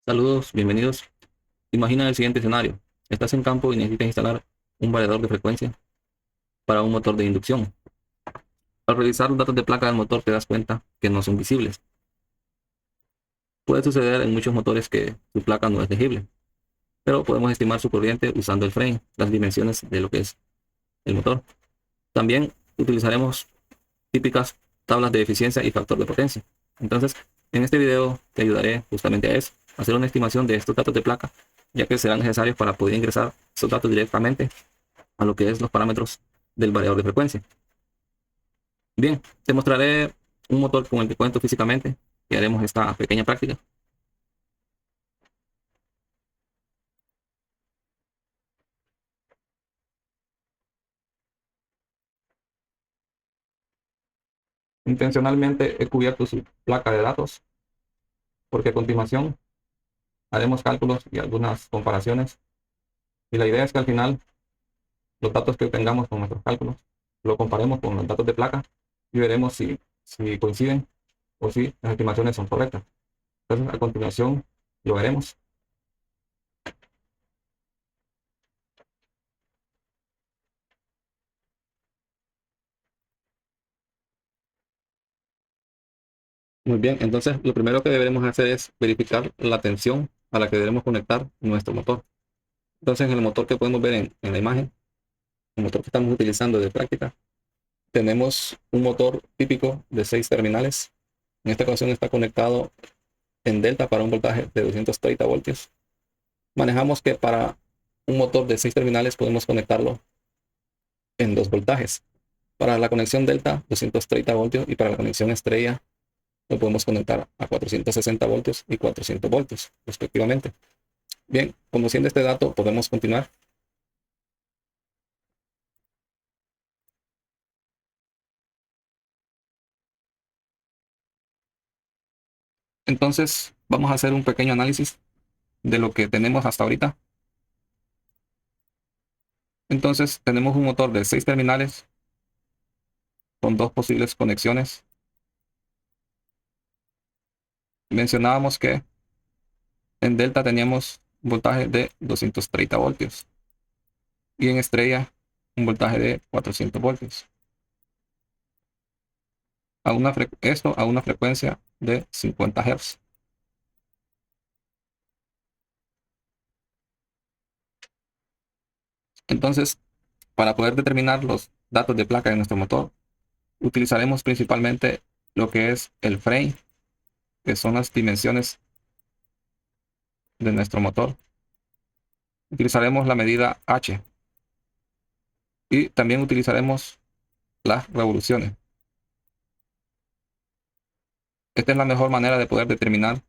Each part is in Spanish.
Saludos, bienvenidos. Imagina el siguiente escenario. Estás en campo y necesitas instalar un variador de frecuencia para un motor de inducción. Al revisar los datos de placa del motor te das cuenta que no son visibles. Puede suceder en muchos motores que su placa no es legible, pero podemos estimar su corriente usando el frame, las dimensiones de lo que es el motor. También utilizaremos típicas tablas de eficiencia y factor de potencia. Entonces, en este video te ayudaré justamente a eso, a hacer una estimación de estos datos de placa, ya que serán necesarios para poder ingresar esos datos directamente a lo que es los parámetros del variador de frecuencia. Bien, te mostraré un motor con el que cuento físicamente y haremos esta pequeña práctica. Intencionalmente he cubierto su placa de datos porque a continuación haremos cálculos y algunas comparaciones, y la idea es que al final los datos que obtengamos con nuestros cálculos lo comparemos con los datos de placa y veremos si coinciden o si las estimaciones son correctas. Entonces, a continuación lo veremos. Muy bien, entonces lo primero que deberemos hacer es verificar la tensión a la que debemos conectar nuestro motor. Entonces, en el motor que podemos ver en la imagen, el motor que estamos utilizando de práctica, tenemos un motor típico de 6 terminales. En esta ocasión está conectado en delta para un voltaje de 230 voltios. Manejamos que para un motor de 6 terminales podemos conectarlo en 2 voltajes. Para la conexión delta, 230 voltios, y para la conexión estrella lo podemos conectar a 460 voltios y 400 voltios, respectivamente. Bien, conociendo este dato, podemos continuar. Entonces, vamos a hacer un pequeño análisis de lo que tenemos hasta ahorita. Entonces, tenemos un motor de 6 terminales con 2 posibles conexiones. Mencionábamos que en delta teníamos un voltaje de 230 voltios y en estrella un voltaje de 400 voltios. Esto a una frecuencia de 50 Hz. Entonces, para poder determinar los datos de placa de nuestro motor, utilizaremos principalmente lo que es el frame, que son las dimensiones de nuestro motor. Utilizaremos la medida H y también utilizaremos las revoluciones. Esta es la mejor manera de poder determinar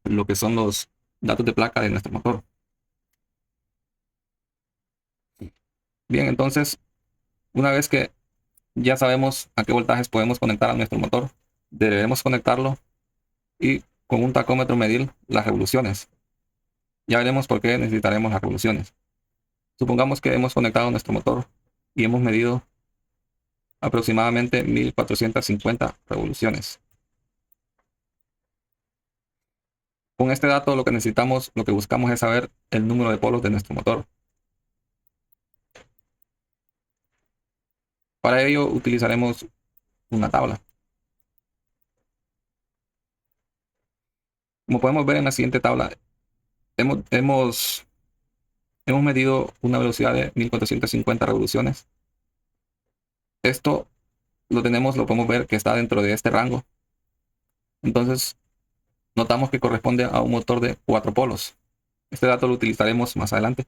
lo que son los datos de placa de nuestro motor. Bien, entonces, una vez que ya sabemos a qué voltajes podemos conectar a nuestro motor, debemos conectarlo y con un tacómetro medir las revoluciones. Ya veremos por qué necesitaremos las revoluciones. Supongamos que hemos conectado nuestro motor y hemos medido aproximadamente 1450 revoluciones. Con este dato lo que necesitamos, lo que buscamos es saber el número de polos de nuestro motor. Para ello utilizaremos una tabla. Como podemos ver en la siguiente tabla, hemos medido una velocidad de 1450 revoluciones. Esto lo podemos ver que está dentro de este rango. Entonces, notamos que corresponde a un motor de 4 polos. Este dato lo utilizaremos más adelante.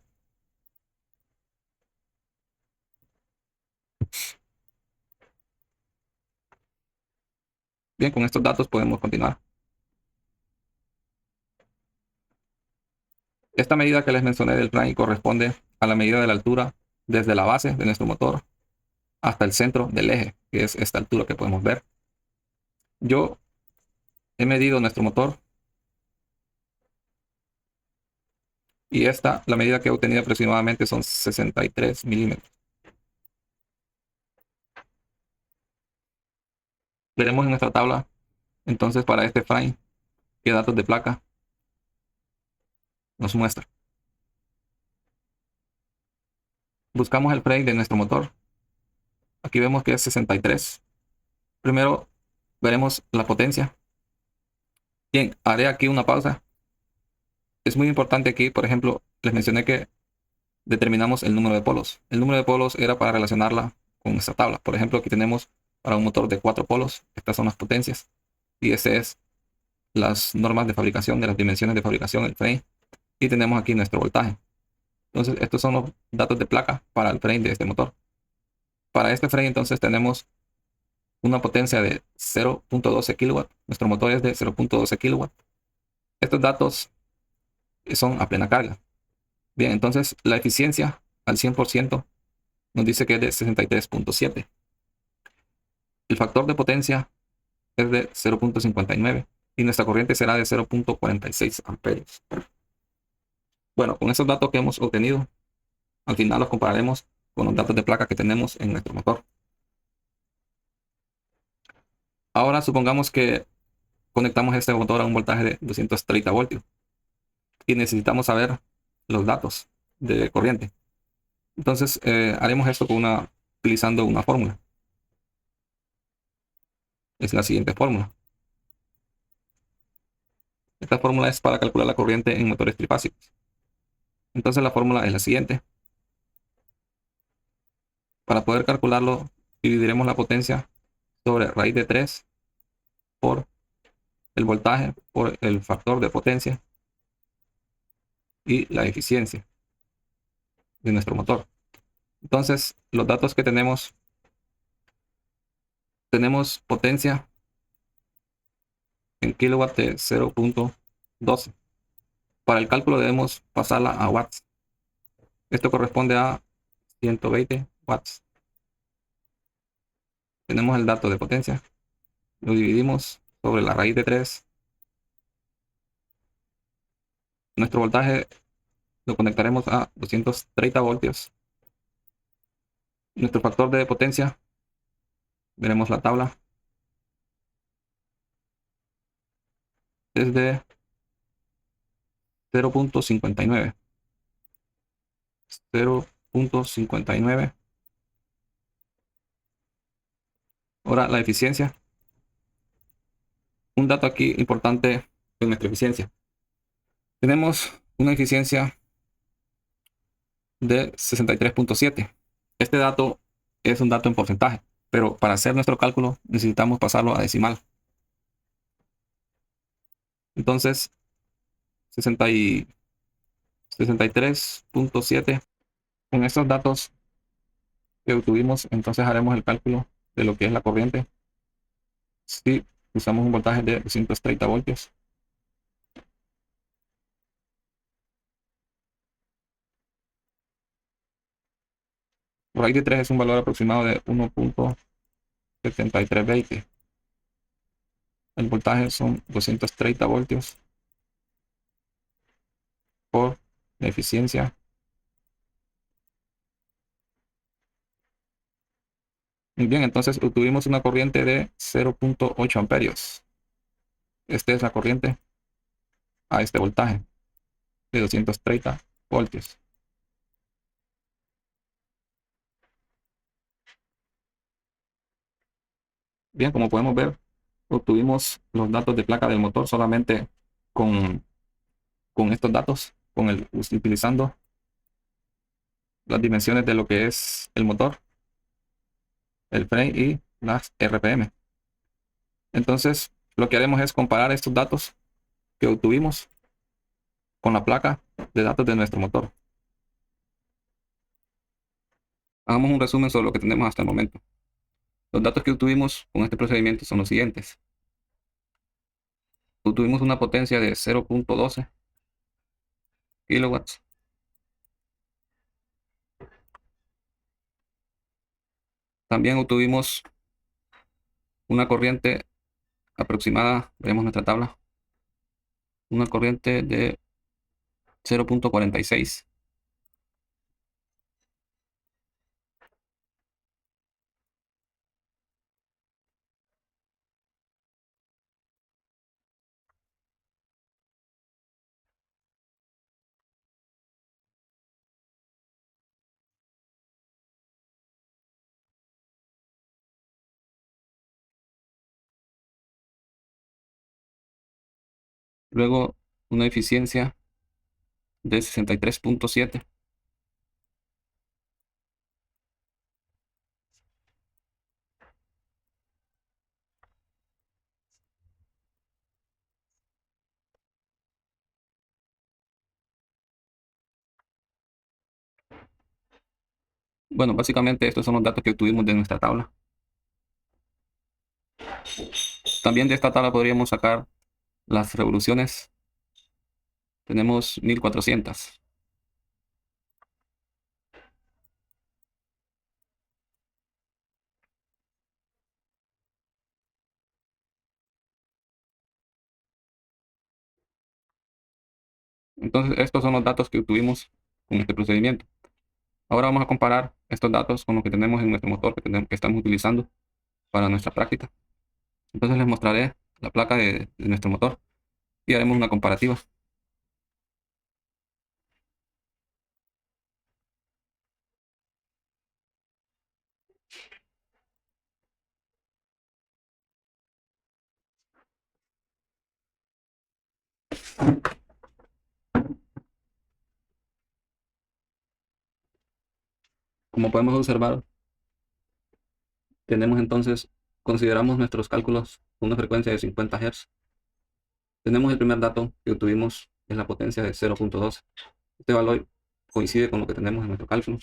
Bien, con estos datos podemos continuar. Esta medida que les mencioné del plane corresponde a la medida de la altura desde la base de nuestro motor hasta el centro del eje, que es esta altura que podemos ver. Yo he medido nuestro motor y la medida que he obtenido aproximadamente son 63 milímetros. Veremos en nuestra tabla, entonces, para este frame, qué datos de placa nos muestra. Buscamos el Frame de nuestro motor. Aquí vemos que es 63. Primero veremos la potencia. Bien, haré aquí una pausa. Es muy importante aquí, por ejemplo, les mencioné que determinamos el número de polos. El número de polos era para relacionarla con esta tabla. Por ejemplo, aquí tenemos para un motor de 4 polos. Estas son las potencias. Y este es las normas de fabricación, de las dimensiones de fabricación del frame. Y tenemos aquí nuestro voltaje. Entonces, estos son los datos de placa para el frame de este motor. Para este frame, entonces, tenemos una potencia de 0.12 kW. Nuestro motor es de 0.12 kW. Estos datos son a plena carga. Bien, entonces la eficiencia al 100% nos dice que es de 63.7. El factor de potencia es de 0.59 y nuestra corriente será de 0.46 amperios. Bueno, con esos datos que hemos obtenido, al final los compararemos con los datos de placa que tenemos en nuestro motor. Ahora supongamos que conectamos este motor a un voltaje de 230 voltios y necesitamos saber los datos de corriente. Entonces haremos esto utilizando una fórmula. Es la siguiente fórmula. Esta fórmula es para calcular la corriente en motores trifásicos. Entonces la fórmula es la siguiente. Para poder calcularlo, dividiremos la potencia sobre raíz de 3 por el voltaje por el factor de potencia y la eficiencia de nuestro motor. Entonces, los datos que tenemos potencia en kilowatt de 0.12. Para el cálculo debemos pasarla a watts. Esto corresponde a 120 watts. Tenemos el dato de potencia. Lo dividimos sobre la raíz de 3. Nuestro voltaje lo conectaremos a 230 voltios. Nuestro factor de potencia, veremos la tabla, es de 0.59. 0.59. Ahora la eficiencia. Un dato aquí importante de nuestra eficiencia. Tenemos una eficiencia de 63.7. Este dato es un dato en porcentaje, pero para hacer nuestro cálculo necesitamos pasarlo a decimal. Entonces, 63.7. Con estos datos que obtuvimos, entonces haremos el cálculo de lo que es la corriente. Si usamos un voltaje de 230 voltios. Raíz de 3 es un valor aproximado de 1.7320. El voltaje son 230 voltios por la eficiencia. Muy bien, entonces obtuvimos una corriente de 0.8 amperios. Esta es la corriente a este voltaje de 230 voltios. Bien, como podemos ver, obtuvimos los datos de placa del motor solamente con, con estos datos, utilizando las dimensiones de lo que es el motor, el frame y las RPM. Entonces, lo que haremos es comparar estos datos que obtuvimos con la placa de datos de nuestro motor. Hagamos un resumen sobre lo que tenemos hasta el momento. Los datos que obtuvimos con este procedimiento son los siguientes. Obtuvimos una potencia de 0.12 kilowatts. También obtuvimos una corriente aproximada, veremos nuestra tabla, una corriente de 0.46. Luego una eficiencia de 63.7. Bueno, básicamente estos son los datos que obtuvimos de nuestra tabla. También de esta tabla podríamos sacar las revoluciones. Tenemos 1400. Entonces, estos son los datos que obtuvimos con este procedimiento. Ahora vamos a comparar estos datos con lo que tenemos en nuestro motor que estamos utilizando para nuestra práctica. Entonces les mostraré la placa de nuestro motor y haremos una comparativa. Como podemos observar, consideramos nuestros cálculos con una frecuencia de 50 Hz. Tenemos el primer dato que obtuvimos, es la potencia de 0.12. Este valor coincide con lo que tenemos en nuestro cálculo.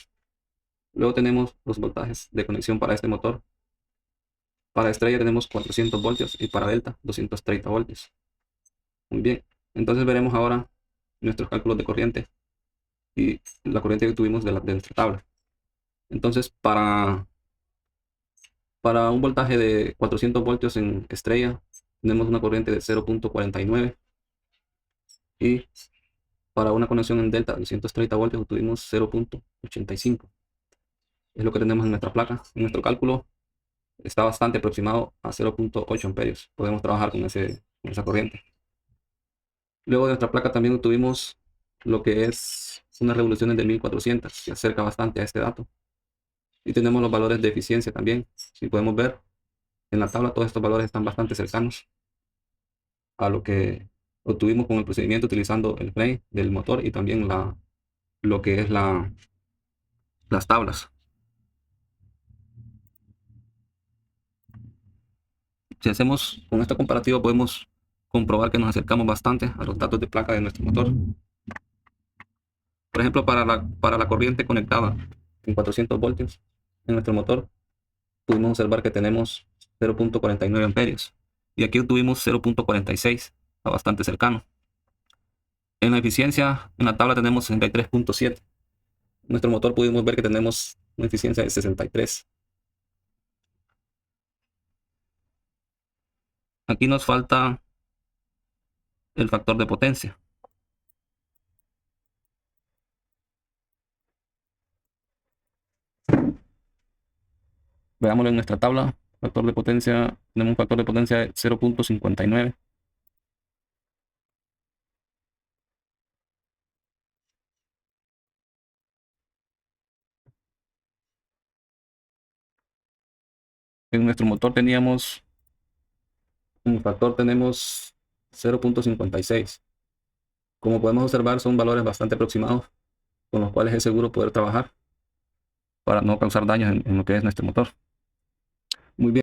Luego tenemos los voltajes de conexión para este motor. Para estrella tenemos 400 voltios y para delta 230 voltios. Muy bien, entonces veremos ahora nuestros cálculos de corriente y la corriente que tuvimos de nuestra tabla. Entonces, para un voltaje de 400 voltios en estrella, tenemos una corriente de 0.49 y para una conexión en delta de 230 voltios obtuvimos 0.85. Es lo que tenemos en nuestra placa. En nuestro cálculo está bastante aproximado a 0.8 amperios. Podemos trabajar con esa corriente. Luego de nuestra placa también obtuvimos lo que es unas revoluciones de 1400, se acerca bastante a este dato. Y tenemos los valores de eficiencia también. Si podemos ver en la tabla, todos estos valores están bastante cercanos a lo que obtuvimos con el procedimiento utilizando el frame del motor y también lo que es las tablas. Si hacemos con esta comparativa podemos comprobar que nos acercamos bastante a los datos de placa de nuestro motor. Por ejemplo, para la corriente conectada en 400 voltios en nuestro motor, pudimos observar que tenemos 0.49 amperios. Y aquí obtuvimos 0.46, está bastante cercano. En la eficiencia, en la tabla tenemos 63.7. Nuestro motor pudimos ver que tenemos una eficiencia de 63. Aquí nos falta el factor de potencia. Veámoslo en nuestra tabla. Factor de potencia, tenemos un factor de potencia de 0.59. En nuestro motor teníamos un factor, tenemos 0.56. Como podemos observar, son valores bastante aproximados con los cuales es seguro poder trabajar para no causar daños en lo que es nuestro motor.